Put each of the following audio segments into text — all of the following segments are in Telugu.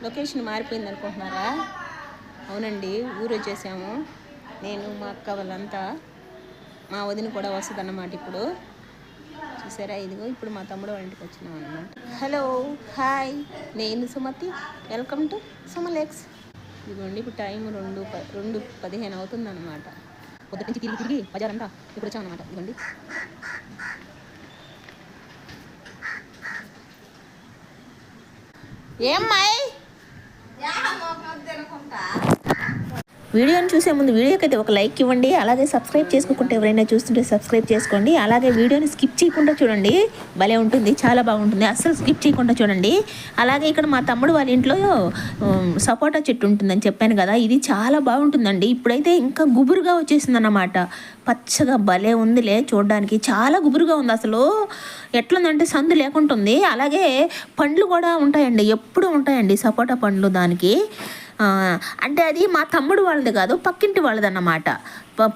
లొకేషన్ మారిపోయింది అనుకుంటున్నారా? అవునండి, ఊరు వచ్చేసాము. నేను మా అక్క వాళ్ళంతా, మా వదిన కూడా వస్తుంది అన్నమాట. ఇప్పుడు చూసారా, ఇదిగో ఇప్పుడు మా తమ్ముడు వాళ్ళ ఇంటికి వచ్చినాం అన్నమాట. హలో, హాయ్, నేను సుమతి, వెల్కమ్ టు సుమలెక్స్. ఇదిగోండి ఇప్పుడు టైం 2:15 అవుతుంది అన్నమాట. పొద్దుటి నుంచి తిరిగి బజారంతా ఇప్పుడు వచ్చాం అన్నమాట. ఇదిగోండి ఏమ్మాయి. వీడియోని చూసే ముందు వీడియోకి అయితే ఒక లైక్ ఇవ్వండి. అలాగే సబ్స్క్రైబ్ చేసుకోకుంటే ఎవరైనా చూస్తుంటే సబ్స్క్రైబ్ చేసుకోండి. అలాగే వీడియోని స్కిప్ చేయకుండా చూడండి, భలే ఉంటుంది, చాలా బాగుంటుంది. అస్సలు స్కిప్ చేయకుండా చూడండి. అలాగే ఇక్కడ మా తమ్ముడు వాళ్ళ ఇంట్లో సపోటా చెట్టు ఉంటుందని చెప్పాను కదా, ఇది చాలా బాగుంటుందండి. ఇప్పుడైతే ఇంకా గుబురుగా వచ్చేసింది అన్నమాట. పచ్చగా భలే ఉందిలే, చూడడానికి చాలా గుబురుగా ఉంది. అసలు ఎట్లుందంటే సందు లేకుంటుంది. అలాగే పండ్లు కూడా ఉంటాయండి, ఎప్పుడు ఉంటాయండి సపోటా పండ్లు దానికి. అంటే అది మా తమ్ముడు వాళ్ళది కాదు, పక్కింటి వాళ్ళది అన్నమాట.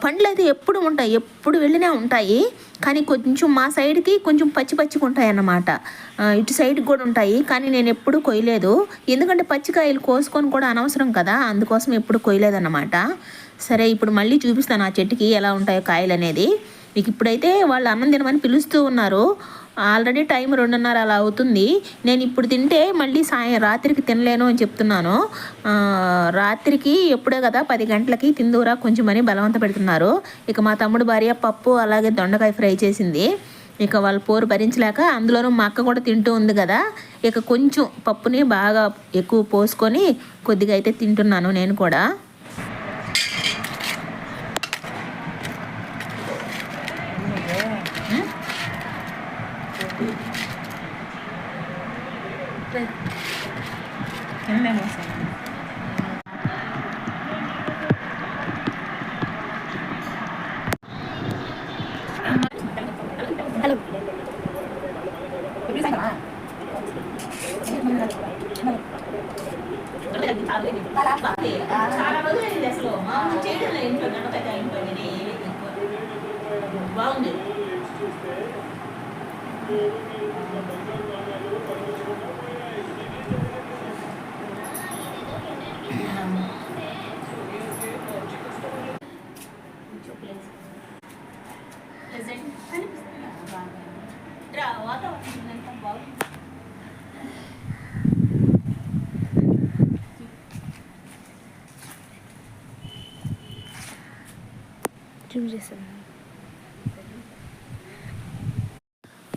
పండ్లు అయితే ఎప్పుడు ఉంటాయి, ఎప్పుడు వెళ్ళినా ఉంటాయి. కానీ కొంచెం మా సైడ్కి కొంచెం పచ్చిగా ఉంటాయి అన్నమాట. ఇటు సైడ్కి కూడా ఉంటాయి, కానీ నేను ఎప్పుడు కొయ్యలేదు. ఎందుకంటే పచ్చికాయలు కోసుకొని కూడా అనవసరం కదా, అందుకోసం ఎప్పుడు కొయ్యలేదన్నమాట. సరే, ఇప్పుడు మళ్ళీ చూపిస్తాను ఆ చెట్టుకి ఎలా ఉంటాయో కాయలు అనేది. మీకు ఇప్పుడైతే వాళ్ళు అన్నం తినమని పిలుస్తూ ఉన్నారు. ఆల్రెడీ టైం 2:30 అలా అవుతుంది. నేను ఇప్పుడు తింటే మళ్ళీ రాత్రికి తినలేను అని చెప్తున్నాను. రాత్రికి ఎప్పుడే కదా 10 గంటలకి తిందూరా కొంచెం అని బలవంత పెడుతున్నారు. ఇక మా తమ్ముడు భార్య పప్పు అలాగే దొండకాయ ఫ్రై చేసింది. ఇక వాళ్ళ పోరు భరించలేక, అందులోనూ మా అక్క కూడా తింటూ ఉంది కదా, ఇక కొంచెం పప్పుని బాగా ఎక్కువ పోసుకొని కొద్దిగా అయితే తింటున్నాను నేను కూడా. హలో, బాగుంది.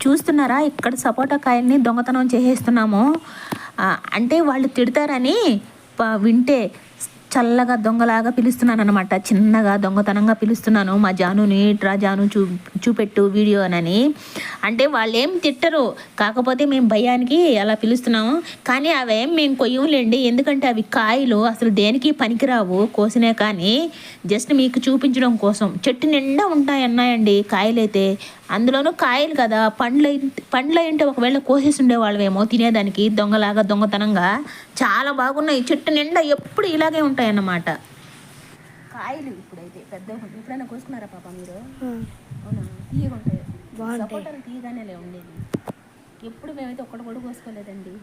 చూస్తున్నారా, ఇక్కడ సపోటా కాయల్ని దొంగతనం చేసేస్తున్నాము. అంటే వాళ్ళు తిడతారని వింటే చల్లగా దొంగలాగా పిలుస్తున్నాను అనమాట. చిన్నగా దొంగతనంగా పిలుస్తున్నాను మా జానుని. ఇట్రా జాను, చూపెట్టు వీడియో అని. అంటే వాళ్ళు ఏం తిట్టరు, కాకపోతే మేము భయానికి అలా పిలుస్తున్నాము. కానీ అవేం మేము కొయ్యంలేండి, ఎందుకంటే అవి కాయలు అసలు దేనికి పనికిరావు కోసినే. కానీ జస్ట్ మీకు చూపించడం కోసం. చెట్టు నిండా ఉన్నాయండి కాయలైతే. అందులోనూ కాయలు కదా, పండ్లు ఏంటో ఒకవేళ కోసేసి ఉండేవాళ్ళమేమో తినేదానికి, దొంగతనంగా. చాలా బాగున్నాయి, చెట్టు నిండా ఎప్పుడు ఇలాగే ఉంటాయన్నమాట కాయలు. ఇప్పుడైతే పెద్ద ఎప్పుడైనా కోసుకున్నారా పాప మీరు? అవునా, తీయగా ఉంటాయి. సపోటాలు తీయగానే ఉండేది. ఎప్పుడు మేమైతే ఒక్కటి కూడా కోసుకోలేదండి,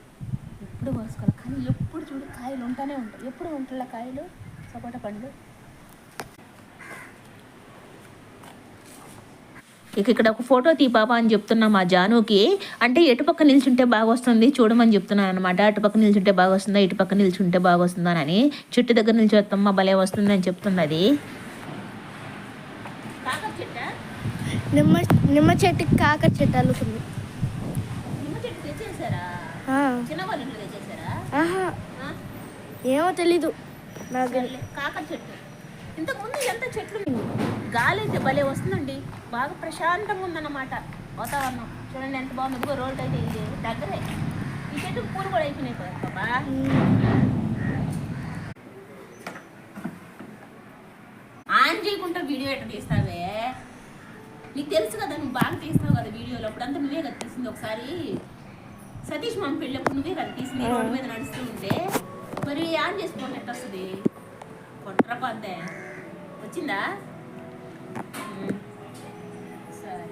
ఎప్పుడు కోసుకోవాలి. కానీ ఎప్పుడు చూడు కాయలు ఉంటానే ఉంటాయి, ఎప్పుడు ఉంటాయి కాయలు, సపోటా పండ్లు. ఇక ఇక్కడ ఒక ఫోటో తీ పాప అని చెప్తున్నా మా జానుకి. అంటే ఎటుపక్క నిల్చుంటే బాగా వస్తుంది చూడమని చెప్తున్నాను అనమాట. అటుపక్క నిల్చుంటే బాగా వస్తుందా, ఇటుపక్క నిల్చుంటే బాగా వస్తుందా అని. చెట్టు దగ్గర నిల్చొత్తమ్మ భలే వస్తుంది అని చెప్తున్నది. నిమ్మ చెట్టుకి కాకర చెట్టు అల్లుతుంది. ఏమో తెలీదు నాకు. కాకర చెట్టు ఇంతకుముందు ఎంత చెట్లు, గాలి అయితే భలే వస్తుందండి, బాగా ప్రశాంతంగా ఉందన్నమాట వాతావరణం. చూడండి ఎంత బాగుంది. ఇదిగో రోడ్డు అయితే ఇది దగ్గరే. ఈ చెట్టుకు పూలు కూడా అయిపోయినాయి కదా పాపా. ఆన్ చేయకుండా వీడియో ఎట్లా తీస్తావే? నీకు తెలుసు కదా, నువ్వు బాగా తీస్తావు కదా వీడియోలో. అప్పుడంతా నువ్వే కదా తీసింది. ఒకసారి సతీష్ మామ పెళ్ళప్పుడు నువ్వే కదా తీసింది, రోడ్డు మీద నడుస్తూ ఉంటే. మరి ఆన్ చేసుకోండి ఎట్లా వస్తుంది? కొట్రపోద్దే వచ్చిందా? సరే,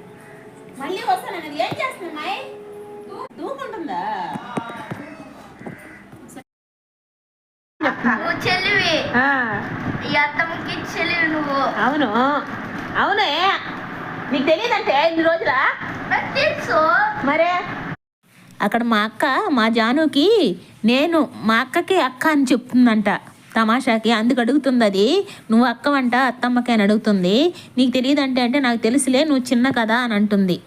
మళ్ళీ వస్తాను. ఏం చేస్తున్నా దూకుంటుందా? ఆ, ఈ అత్తమ్మకి చెల్లి నువ్వు. అవును అవునే, నీకు తెలియదంటే ఇన్ని రోజులా నాకు తెలుసు. మరే. అక్కడ మా అక్క మా జానుకి నేను మా అక్కకి అక్క అని చెప్తుందంట తమాషాకి, అందుకు అడుగుతుంది అది. నువ్వు అక్కవంట అత్తమ్మకి అని అడుగుతుంది. నీకు తెలియదంటే అంటే నాకు తెలుసులే నువ్వు చిన్న కదా అని అంటుంది.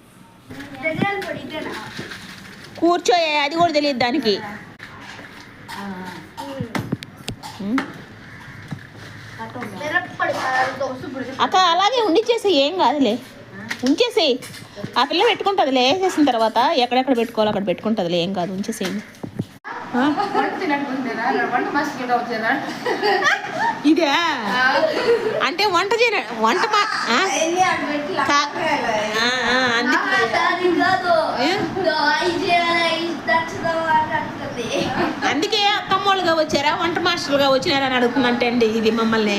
దగ్గర పడితేనా కూర్చోయే, అది కూడా తెలియదు దానికి. మిరప్పడి దోశ పొడి. అక్క అలాగే ఉండిచ్చేసి ఏం కాదులే, ఉంచేసి ఆ పిల్ల పెట్టుకుంటుందిలే, వేసేసిన తర్వాత ఎక్కడెక్కడ పెట్టుకోవాలో అక్కడ పెట్టుకుంటుందిలే, ఏం కాదు ఉంచేసేయండి. ఇదే అంటే వంట చేయ వంట దానికి కాదు. అందుకే అత్తమ్మోళ్ళుగా వచ్చారా వంట మాస్టర్లుగా వచ్చినారా అని అడుగుతుందంటే అండి ఇది మమ్మల్ని.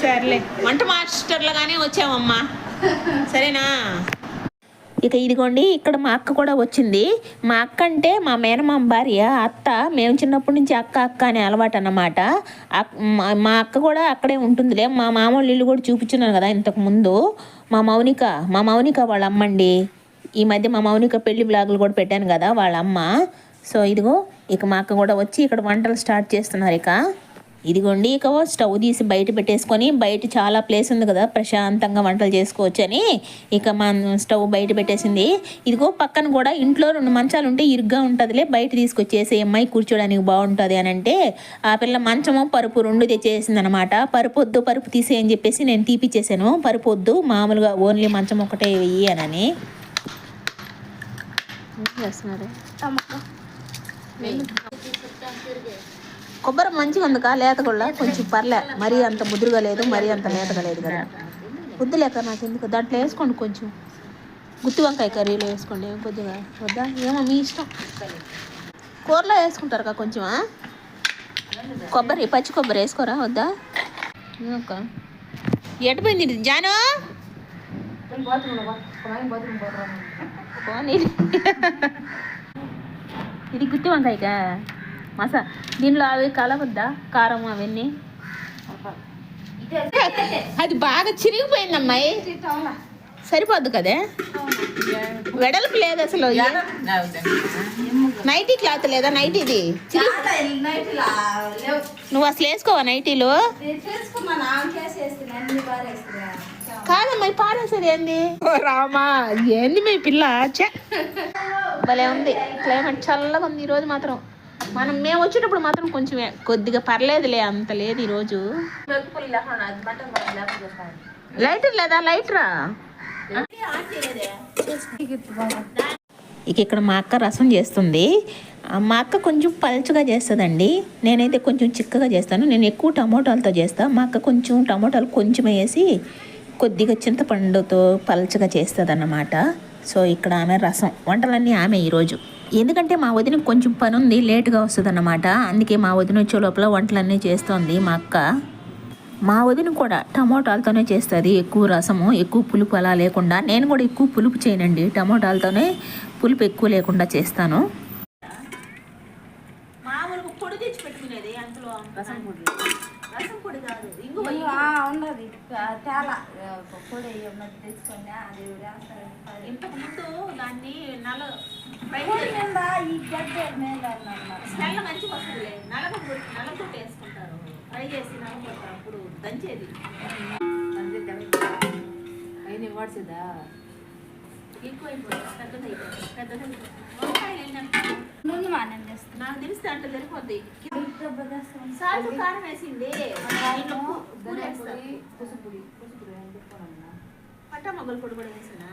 సర్లే, వంట మాస్టర్లుగానే వచ్చామమ్మా, సరేనా. ఇక ఇదిగోండి, ఇక్కడ మా అక్క కూడా వచ్చింది. మా అక్క అంటే మా మేనమామ భార్య అత్త. మేము చిన్నప్పటి నుంచి అక్క అక్క అనే అలవాటు అన్నమాట. మా అక్క కూడా అక్కడే ఉంటుందిలే. మా మామూలు ఇల్లు కూడా చూపించున్నాను కదా ఇంతకు ముందు. మా మౌనిక వాళ్ళ అమ్మండి. ఈ మధ్య మా మౌనిక పెళ్లి బ్లాగులు కూడా పెట్టాను కదా, వాళ్ళ అమ్మ. సో ఇదిగో ఇక మా అక్క కూడా వచ్చి ఇక్కడ వంటలు స్టార్ట్ చేస్తున్నారు. ఇక ఇదిగోండి, ఇక స్టవ్ తీసి బయట పెట్టేసుకొని, బయట చాలా ప్లేస్ ఉంది కదా ప్రశాంతంగా వంటలు చేసుకోవచ్చని ఇక మా స్టవ్ బయట పెట్టేసింది. ఇదిగో పక్కన కూడా ఇంట్లో 2 మంచాలు ఉంటే ఇరుగ్గా ఉంటుందిలే, బయట తీసుకొచ్చేసి అమ్మాయి కూర్చోడానికి బాగుంటుంది అని అంటే ఆ పిల్ల మంచము పరుపు 2 తెచ్చేసింది అనమాట. పరుపు వద్దు, పరుపు తీసేయని చెప్పేసి నేను తీపిచ్చేసాను. పరుపు వద్దు, మామూలుగా ఓన్లీ మంచం ఒకటే వెయ్యి అని చేస్తున్నారు. కొబ్బరి మంచిగా ఉంది కా, లేత కూడా కొంచెం పర్లే, మరీ అంత ముదురుగా లేదు, మరీ అంత లేతగా లేదు కదా. వద్దు లేక నాకు ఎందుకు, దాంట్లో వేసుకోండి కొంచెం గుత్తి వంకాయ కర్రీలో వేసుకోండి, ఏం కొద్దిగా వద్దా, ఏమో మీ ఇష్టం. కూరలో వేసుకుంటారు కా కొంచెమా కొబ్బరి, పచ్చి కొబ్బరి వేసుకోరా వద్దా. ఎటుపోయింది జాను, ఇది గుత్తి వంకాయకా దీనిలో అవి కలవద్దా, కారం అవన్నీ. అది బాగా చిరిగిపోయింది అమ్మాయి, సరిపోద్దు కదే, వెడల్పు లేదు అసలు. నైటీ క్లాత్ లేదా, నైటీది నువ్వు అసలు వేసుకోవా నైటీలు? కాదమ్మా పారేసేది ఏంది, రామా ఏంది మీ పిల్ల. భలే ఉంది, క్లైమేట్ చల్లగా ఉంది ఈరోజు మాత్రం. మేము వచ్చేటప్పుడు మాత్రం కొంచెం కొద్దిగా పర్లేదులే, అంత లేదు ఈరోజు. లైటర్ లేదా, లైటరా. ఇక ఇక్కడ మా అక్క రసం చేస్తుంది. మా అక్క కొంచెం పలుచగా చేస్తుందండి, నేనైతే కొంచెం చిక్కగా చేస్తాను. నేను ఎక్కువ టమోటాలతో చేస్తాను, మా అక్క కొంచెం టమోటాలు కొంచెం వేసి కొద్దిగా చింతపండుతో పలుచగా చేస్తుంది అన్నమాట. సో ఇక్కడ ఆమె రసం, వంటలన్నీ ఆమె ఈరోజు. ఎందుకంటే మా వదిన కొంచెం పని ఉంది, లేటుగా వస్తుంది అన్నమాట. అందుకే మా వదిన వచ్చే లోపల వంటలన్నీ చేస్తోంది మా అక్క. మా వదిన కూడా టమోటాలతోనే చేస్తుంది ఎక్కువ రసము, ఎక్కువ పులుపు అలా లేకుండా. నేను కూడా ఎక్కువ పులుపు చేయనండి, టమోటాలతోనే పులుపు ఎక్కువ లేకుండా చేస్తాను. మామూలుగా పొడి తెచ్చి పెట్టుకునేది, అందులో రసం పొడి, రసం పొడి కాదు ఇంగువ ఉన్నది చాలా పొడి తెచ్చుకోండి. అది ఇంతకు ముందు దాన్ని ఈ గడ్డ మీద స్మెల్ మంచిగా వస్తుంది, నలగొట్టు వేసుకుంటారు, ఫ్రై చేసి నలగొట్టారు, అప్పుడు దంచేది అయిన వాడ్చేదా ఎక్కువైపోయింది, పెద్దదైపోయింది. నాకు తెలిస్తే అంటే సరిపోద్ది. సాల్ట్ కారం వేసింది, పట్టా మొగ్గల పొడి కూడా వేసినా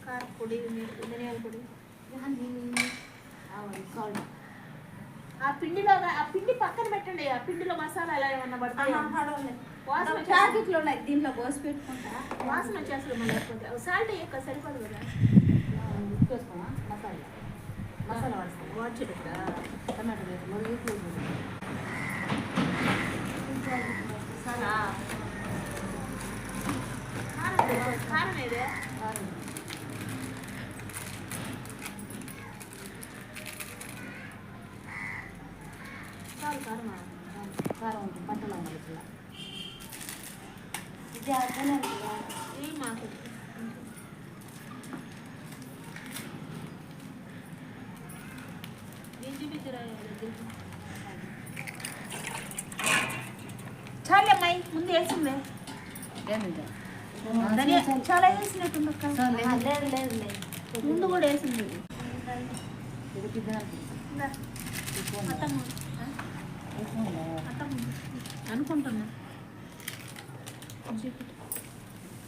కారపొడి, ధనియాల పొడి, సాల్ట్. ఆ పిండిలో, ఆ పిండి పక్కన పెట్టండి, ఆ పిండిలో మసాలా ఎలా ఏమన్నా పడతాయి, ప్యాకెట్లు ఉన్నాయి, దీంట్లో పోసి పెట్టుకుంటా. వాసన వచ్చేస్తుంది. మళ్ళీ లేకపోతే సాల్ట్ ఎక్కువ సరిపోదు కదా, మసాలా మసాలా వాడ్చేటప్పుడు టమాటో కారం ఇదే కారం ఉంటుంది పంటలో మళ్ళీ ఇది అర్థమే మాకు చాలే అమ్మాయి ముందు వేసిందే చాలా వేసినట్టుంది అక్క లేదు లేదు లేదు ముందు కూడా వేసింది అత్తమ్మ అనుకుంటున్నా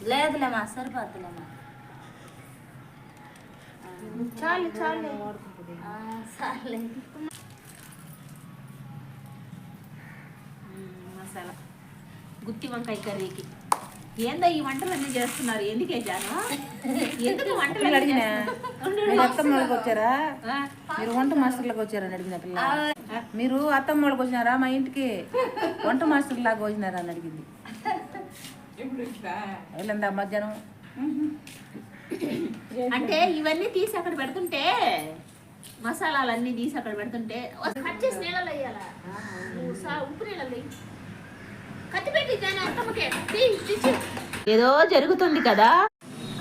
లేదులేమ్మా సరిపోతులేమ్మా చాలు చాలు సర్లే మసాలా గుత్తి వంకాయ కర్రీకి ఏందో ఈ వంటలన్నీ చేస్తున్నారు ఎందుకే జాను ఎందుకు వంటలు అడిగినా అత్తమ్మోళ్ళకి వచ్చారా మీరు వంట మాస్టర్లకు వచ్చారని అడిగిన పిల్ల మీరు అత్తమ్మోళ్ళకి వచ్చినారా మా ఇంటికి వంట మాస్టర్ లాగా వచ్చినారా అని అడిగింది వెళ్ళందా మధ్యాహ్నం అంటే ఇవన్నీ తీసి అక్కడ పెడుతుంటే మసాలాలన్నీ తీసి అక్కడ పెడుతుంటే కట్ చేసి నీళ్ళలో వేయాలా ఉప్పు నీళ్ళలో వేయి. కత్తి పెట్టి జాను అత్తమ్మకే ఏదో జరుగుతుంది కదా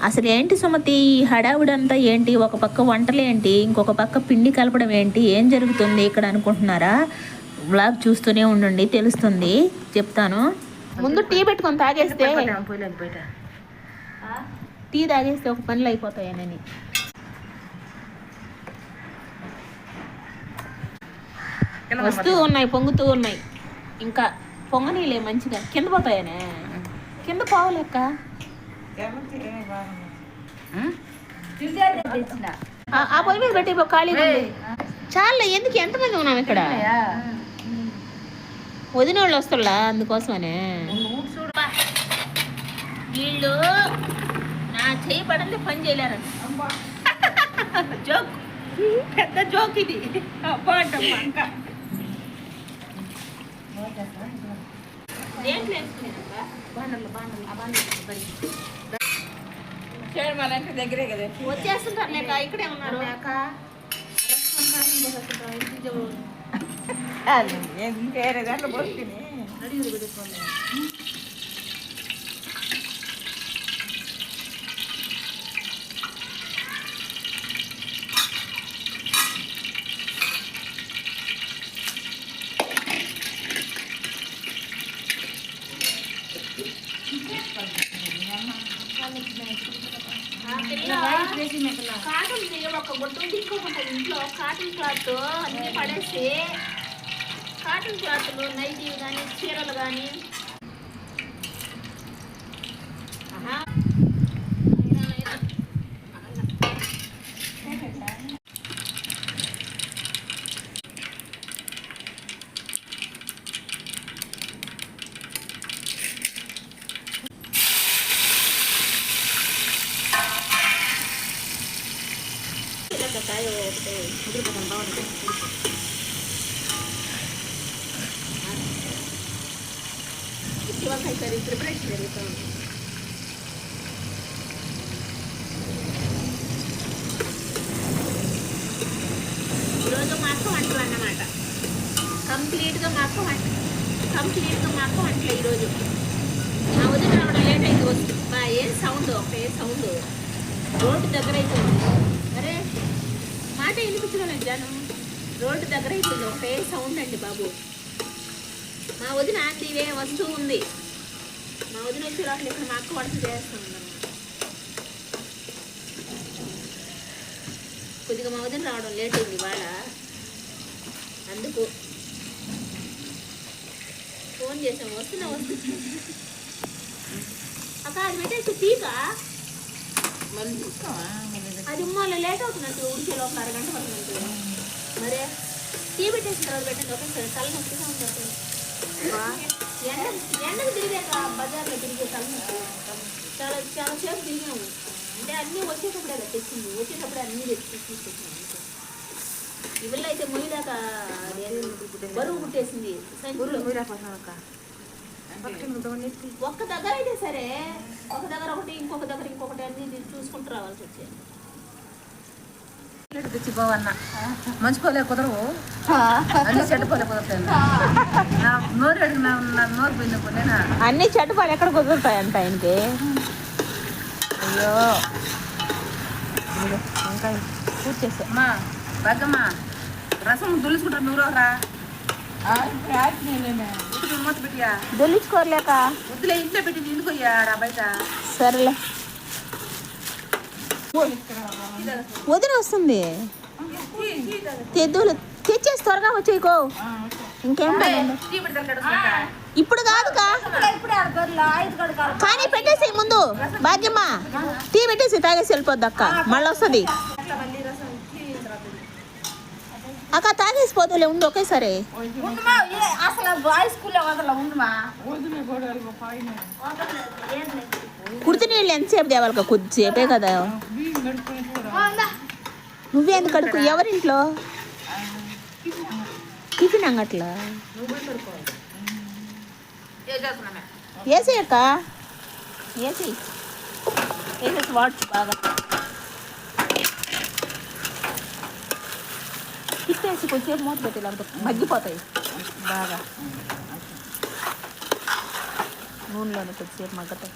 అసలు ఏంటి సుమతి ఈ హడావుడంతా ఏంటి ఒక పక్క వంటలేంటి ఇంకొక పక్క పిండి కలపడం ఏంటి ఏం జరుగుతుంది ఇక్కడ అనుకుంటున్నారా వ్లాగ్ చూస్తూనే ఉండండి తెలుస్తుంది చెప్తాను ముందు టీ పెట్టుకొని తాగేస్తే బయట టీ తాగేస్తే ఒక పనులు అయిపోతాయనని వస్తూ ఉన్నాయి పొంగుతూ ఉన్నాయి ఇంకా పొంగనీలే మంచిగా కింద పోతాయనే కింద పోవలేక్క ఆ పొయ్యి మీద పెట్టి ఖాళీగా ఉంది. చాలా ఎందుకు ఎంతమంది ఉన్నాం ఇక్కడ వదిన వాళ్ళు వస్తున్నా అందుకోసమనే వీళ్ళు నా చేయి పడండి పని చేయలేరండి జోక్ పెద్ద జోక్ ఇది అబ్బా అంటమ్మా ఇంకా దేంట్లో వేసుకునేదక్క దగ్గరే కదా వచ్చేస్తుంటారు లేక ఇక్కడే ఉన్నారు వేరే దాంట్లో పోసుకుని కాటన్ ఒక గుడ్డ తీసుకోకుండా ఇంట్లో కాటన్ క్లాత్ అన్ని పడేసి కాటన్ క్లాత్లు నైటీలు కానీ చీరలు కానీ వంకాయ కర్రీ ప్రిపరేషన్ జరుగుతుంది ఈరోజు మా అక్క వంటలు అన్నమాట కంప్లీట్గా మా అక్క వంటలే ఈరోజు మా వదిన రావడం లేట్ అయితే వస్తుంది ఏం సౌండ్ ఒకటే సౌండ్ రోడ్డు దగ్గర అయిపోయింది అరే మాట వినిపించలేదు జనం రోడ్డు దగ్గర అయిపోయింది ఒకటే సౌండ్ అండి బాబు మా వదిన ఇవే వస్తూ ఉంది మా వదిన వచ్చి రాత్రి ఇక్కడ మా అక్క వంట చేస్తుంది కొద్దిగా మా వదిన రావడం లేట్ అయింది ఇవాళ అందుకు ఫోన్ చేసాము వస్తున్నా అక్క అది పెట్టేసి తీకా మళ్ళీ చూసుకోవా అది ఉమ్మాలో లేట్ అవుతున్నట్టు ఉడికేలో ఒక అరగంట పడుతున్నట్టు మరే టీ పెట్టేసిన తర్వాత పెట్టండి ఒకేసారి తలనొప్పిగా ఉంటుంది ఎండకు తిరిగాక బజార్లో తిరిగే తలనొప్పి చాలా చాలా సేపు తిరిగాము అంటే అన్నీ వచ్చేటప్పుడే కదా తెచ్చింది వచ్చేటప్పుడే అన్నీ తీసుకొచ్చినాము ఇవల్ల అయితే మొయ్యదాకా బరువు పుట్టేసింది ఒక్క దగ్గర అయితే సరే, ఒక దగ్గర ఒకటి ఇంకొక దగ్గర ఇంకొకటి అన్ని చూసుకుంటూ రావాల్సి వచ్చేది. తెచ్చిపోవన్న మంచిపోలే కుదరవు, అన్ని చెడ్డపోలే కుదరతాయి. నోరు అడిగిన నోరు పోయిన అన్ని చెట్టుపాలు ఎక్కడ కుదురుతాయంట ఆయనకి. అయ్యో ఇంకా పూర్తి చేసా అమ్మా బాగమ్మా, రసం దులుసుకుంటారు నువ్వు రా మూత పెట్టియా, దొల్లించుకోలేక వద్దులే ఇంట్లో పెట్టింది ఎందుకు అయ్యాడా బయట. సరేలే, వదిన వస్తుంది. తెద్దులు తెచ్చేసి త్వరగా వచ్చేయకో. ఇంకేం పని? టీ పెడతారు ఇప్పుడు కాదుకా, కానీ పెట్టేసి ముందు భాగ్యమ్మ టీ పెట్టేసి తాగేసి వెళ్ళిపోద్ది అక్క, మళ్ళీ వస్తుంది అక్క. తాగేసి పోతులే, ఉండు ఒకేసారి. అసలు బాయ్స్ స్కూల్లో వదల ఉండుమా. కుర్తి నీళ్ళు ఎంతసేపు తేవాలి? కొద్దిసేపే కదా. నువ్వే ఎందుకు కడుకు? ఎవరింట్లో? టిఫిన్ అంగట్లా ఏసీ అక్క, ఏసీ వేసేసి వాడ్స్ బాగా తిప్పేసి కొద్దిసేపు మూత పెట్టి, లేకపోతే మగ్గిపోతాయి బాగా. నూనెలోనే కొద్దిసేపు మగ్గతాయి.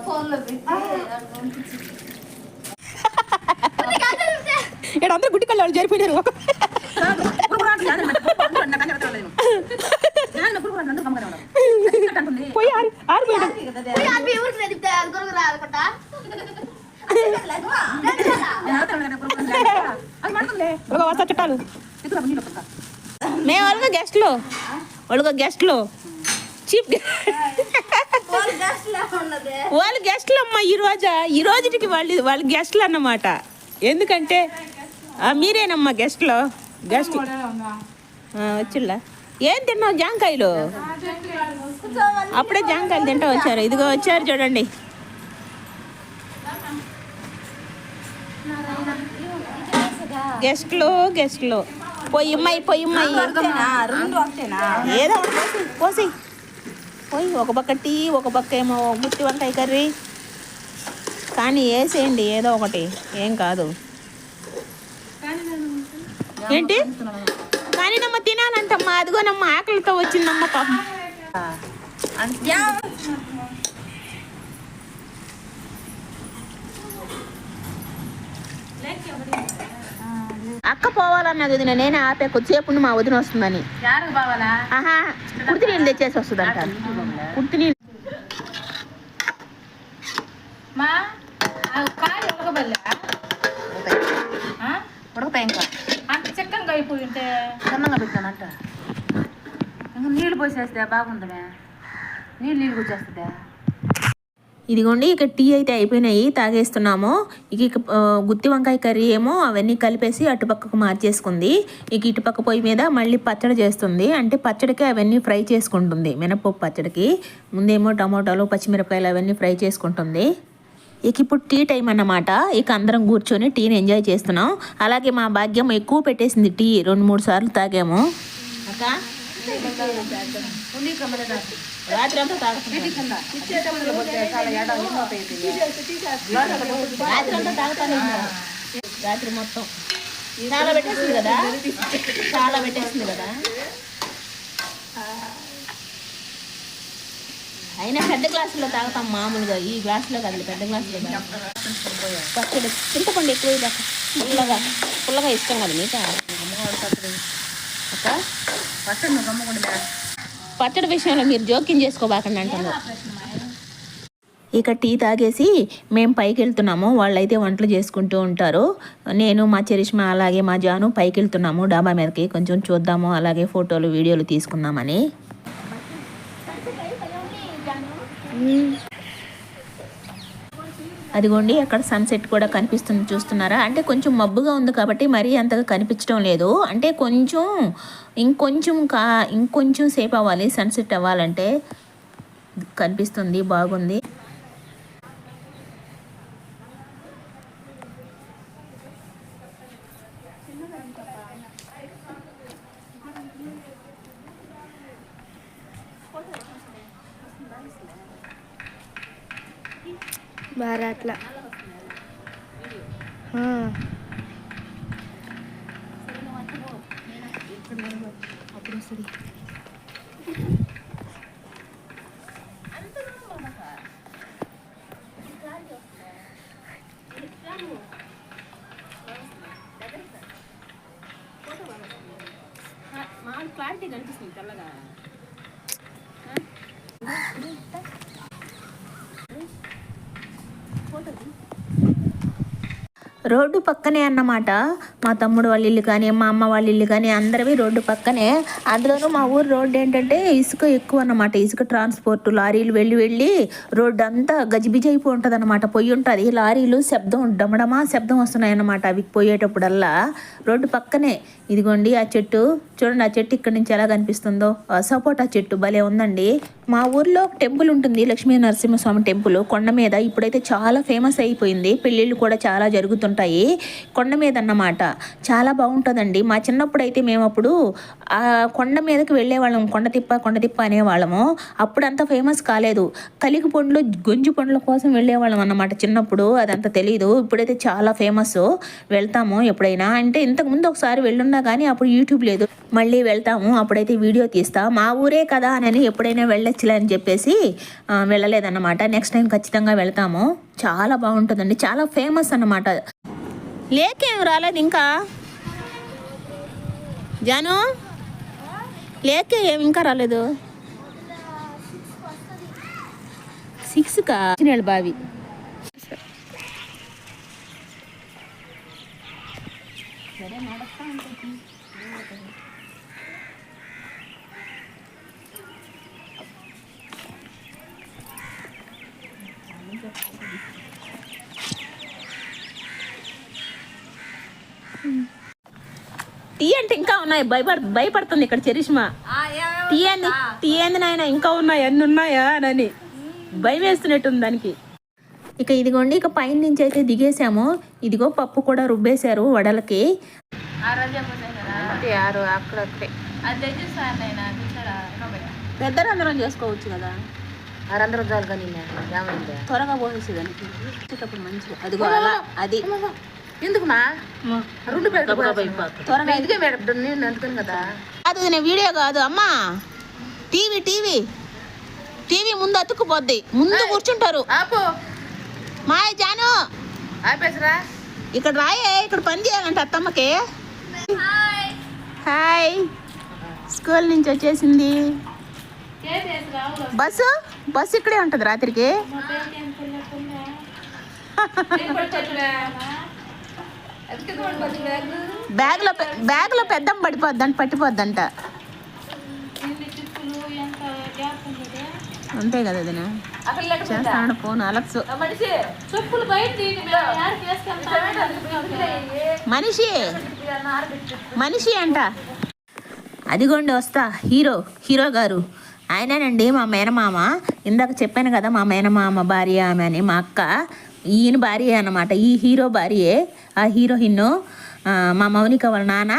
ఫోన్లో ఇక్కడ అందరూ గుడ్డి కళ్ళు జరిపోయారు. పోయి చుట్టాలు మేము వాళ్ళగా గెస్ట్లు, వాళ్ళగా గెస్ట్లు, చీఫ్ వాళ్ళు గెస్ట్లు అమ్మా. ఈ రోజుకి వాళ్ళు గెస్ట్లు అన్నమాట. ఎందుకంటే మీరేనమ్మా గెస్ట్లో. గెస్ట్లు వచ్చిళ్ళా? ఏం తిన్నావు? జాంకాయలు. అప్పుడే జాంకాయలు తింటా వచ్చారు. ఇదిగో వచ్చారు చూడండి. గెస్ట్లు పొయ్యిమ్మాయి ఏదో పోసి పోయి, ఒక పక్క టీ, ఒక పక్క ఏమో గుత్తి వంకాయ కర్రీ, కానీ వేసేయండి ఏదో ఒకటి, ఏం కాదు. ఏంటి కానీ నమ్మ తినాలంటమ్మా. అదిగోనమ్మా ఆకలితో వచ్చిందమ్మ పాపం. అక్క పోవాలన్నది వదిన, నేనే ఆపే కొద్దిసేపు మా వదిన వస్తుందని. ఆహా, కుర్తి నీళ్ళు తెచ్చేసి వస్తుంది అంట. కుర్తి నీళ్ళు ఉడకతాయి ఇంకా అంత చక్కగా అయిపోయి ఉంటే సన్నంగా పెట్టానంట. ఇంకా నీళ్ళు పోసేస్తే బాగుంటుందా? నీళ్ళు వచ్చేస్తుందా? ఇదిగోండి, ఇక టీ అయితే అయిపోయినాయి, తాగేస్తున్నాము. ఇక గుత్తి వంకాయ కర్రీ ఏమో అవన్నీ కలిపేసి అటుపక్కకు మార్చేసుకుంది. ఇక ఇటుపక్క పొయ్యి మీద మళ్ళీ పచ్చడి చేస్తుంది. అంటే పచ్చడికి అవన్నీ ఫ్రై చేసుకుంటుంది. మినపప్పు పచ్చడికి ముందేమో టమోటాలు, పచ్చిమిరపకాయలు అవన్నీ ఫ్రై చేసుకుంటుంది. ఇక ఇప్పుడు టీ టైం అన్నమాట. ఇక అందరం కూర్చొని టీని ఎంజాయ్ చేస్తున్నాం. అలాగే మా భాగ్యం ఎక్కువ పెట్టేసింది టీ, 2-3 సార్లు తాగాము. అక్క రాత్రి అంతా రాత్రి మొత్తం చాలా పెట్టేసింది కదా. అయినా పెద్ద గ్లాసులో తాగుతాం మామూలుగా, ఈ గ్లాసులో కదలే, పెద్ద గ్లాసులో. పచ్చడి చింతపండు ఎక్కువ పుల్లగా ఇష్టం కదా మీకు అక్క? పచ్చడి విషయంలో మీరు జోక్యం చేసుకోబాకండి అంటారు. ఇక టీ తాగేసి మేము పైకి వెళ్తున్నాము. వాళ్ళైతే వంటలు చేసుకుంటూ ఉంటారు. నేను, మా చరిష్మా, అలాగే మా జాను పైకి వెళ్తున్నాము డాబా మీదకి. కొంచెం చూద్దాము, అలాగే ఫోటోలు వీడియోలు తీసుకుందామని. అదిగోండి అక్కడ సన్సెట్ కూడా కనిపిస్తుంది, చూస్తున్నారా? అంటే కొంచెం మబ్బుగా ఉంది కాబట్టి మరీ అంతగా కనిపించడం లేదు. అంటే ఇంకొంచెం సేపు అవ్వాలి సన్సెట్ అవ్వాలంటే. కనిపిస్తుంది, బాగుంది. బాగా అట్లా క్లారిటీ కనిపిస్తుంది తెల్లగా. రోడ్డు పక్కనే అన్నమాట మా తమ్ముడు వాళ్ళ ఇల్లు కానీ మా అమ్మ వాళ్ళ ఇల్లు కానీ అందరివి రోడ్డు పక్కనే. అందులోనూ మా ఊరు రోడ్డు ఏంటంటే ఇసుక ఎక్కువ అన్నమాట. ఇసుక ట్రాన్స్పోర్ట్ లారీలు వెళ్ళి రోడ్డు అంతా గజిబిజి అయిపోయి ఉంటుంది అన్నమాట. పొయ్యి ఉంటుంది, లారీలు శబ్దం డమడమా శబ్దం వస్తున్నాయి అన్నమాట అవి పోయేటప్పుడల్లా. రోడ్డు పక్కనే ఇదిగోండి ఆ చెట్టు చూడండి. ఆ చెట్టు ఇక్కడ నుంచి ఎలా కనిపిస్తుందో, సపోటా చెట్టు భలే ఉందండి. మా ఊర్లో ఒక టెంపుల్ ఉంటుంది, లక్ష్మీ నరసింహస్వామి టెంపుల్ కొండ మీద. ఇప్పుడైతే చాలా ఫేమస్ అయిపోయింది, పెళ్ళిళ్ళు కూడా చాలా జరుగుతుంటాయి కొండ మీద అన్నమాట. చాలా బాగుంటుందండి. మా చిన్నప్పుడు అయితే మేము అప్పుడు ఆ కొండ మీదకి వెళ్ళేవాళ్ళం, కొండ తిప్ప అనేవాళ్ళము. అప్పుడు అంత ఫేమస్ కాలేదు. కలికి పండ్లు గొంజు పండ్ల కోసం వెళ్ళేవాళ్ళం అన్నమాట చిన్నప్పుడు, అదంతా తెలియదు. ఇప్పుడైతే చాలా ఫేమస్, వెళ్తాము ఎప్పుడైనా. అంటే ఇంతకుముందు ఒకసారి వెళ్ళున్నా కానీ అప్పుడు యూట్యూబ్ లేదు, మళ్ళీ వెళ్తాము అప్పుడైతే వీడియో తీస్తా. మా ఊరే కదా అని ఎప్పుడైనా వెళ్ళొచ్చులే అని చెప్పేసి వెళ్ళలేదన్నమాట. నెక్స్ట్ టైం ఖచ్చితంగా వెళ్తాము. చాలా బాగుంటుందండి, చాలా ఫేమస్ అన్నమాట. లేకేం రాలేదు ఇంకా జాను, లేకే ఏమి ఇంకా రాలేదు. 6కా బావి. సరే నడుస్తా ఉంటుంది. టీ అంటే ఇంకా ఉన్నాయి, భయపడుతుంది ఇక్కడ చరిష్మా. టీ ఏంది నాయన ఇంకా ఉన్నాయి, అన్ని ఉన్నాయా అని భయం వేస్తున్నట్టుంది దానికి. ఇక ఇదిగోండి, ఇక పైన నుంచి అయితే దిగేసాము. ఇదిగో పప్పు కూడా రుబ్బేశారు వడలకి. పెద్ద రంధ్రం చేసుకోవచ్చు కదా, ఆ రంధ్రం చాలు కానీ త్వరగా పోసేసేదానికి వచ్చేటప్పుడు మంచిగా. అదిగో అలా అది ఎందుకుమా రెండు త్వరగా ఎందుకే నేను అందుకని కదా. అది నేను వీడియో కాదు అమ్మా, టీవీ ముందు అతుక్కుపోద్ది, ముందు కూర్చుంటారు. మాయ జాను ఆపేసరా, ఇక్కడ రాయే, ఇక్కడ పని చేయాలంట అత్తమ్మకి. హాయ్, స్కూల్ నుంచి వచ్చేసింది. బస్సు ఇక్కడే ఉంటుంది రాత్రికి. బ్యాగ్లో పెద్దం పట్టిపోద్దంట. అంతే కదా అదినా చేస్తాను ఫోన్ అలక్స్. మనిషి అంట. అదిగోండి వస్తా, హీరో గారు ఆయనేనండి మా మేనమామ. ఇందాక చెప్పాను కదా మా మేనమామ భార్య ఆమె అని, మా అక్క. ఈయన భార్య అన్నమాట, ఈ హీరో భార్యే. ఆ హీరోయిన్ మా మౌనిక వాళ్ళ నాన్న,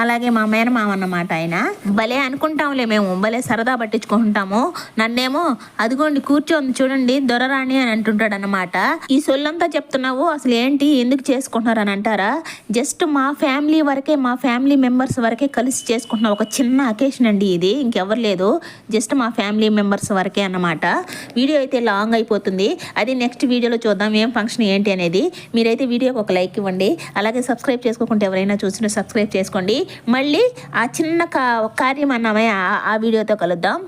అలాగే మా మేనమామ అన్నమాట ఆయన. భలే అనుకుంటాంలే మేము, భలే సరదా పట్టించుకుంటాము. నన్నేమో అదిగోండి కూర్చోంది చూడండి దొరరాణి అని అంటుంటాడు అన్నమాట. ఈ సొల్లంతా చెప్తున్నావు అసలు ఏంటి, ఎందుకు చేసుకుంటున్నారు అని అంటారా? జస్ట్ మా ఫ్యామిలీ వరకే, మా ఫ్యామిలీ మెంబర్స్ వరకే కలిసి చేసుకుంటున్న ఒక చిన్న అకేషన్ అండి ఇది, ఇంకెవరు లేదు. జస్ట్ మా ఫ్యామిలీ మెంబర్స్ వరకే అన్నమాట. వీడియో అయితే లాంగ్ అయిపోతుంది, అది నెక్స్ట్ వీడియోలో చూద్దాం ఏం ఫంక్షన్ ఏంటి అనేది. మీరైతే వీడియోకి ఒక లైక్ ఇవ్వండి, అలాగే సబ్స్క్రైబ్ చేసుకోకుంటే ఎవరైనా చూస్తుంటే సబ్స్క్రైబ్ చేసుకోండి. మళ్ళీ ఆ చిన్న కార్యం అన్నామే ఆ వీడియోతో కలుద్దాం.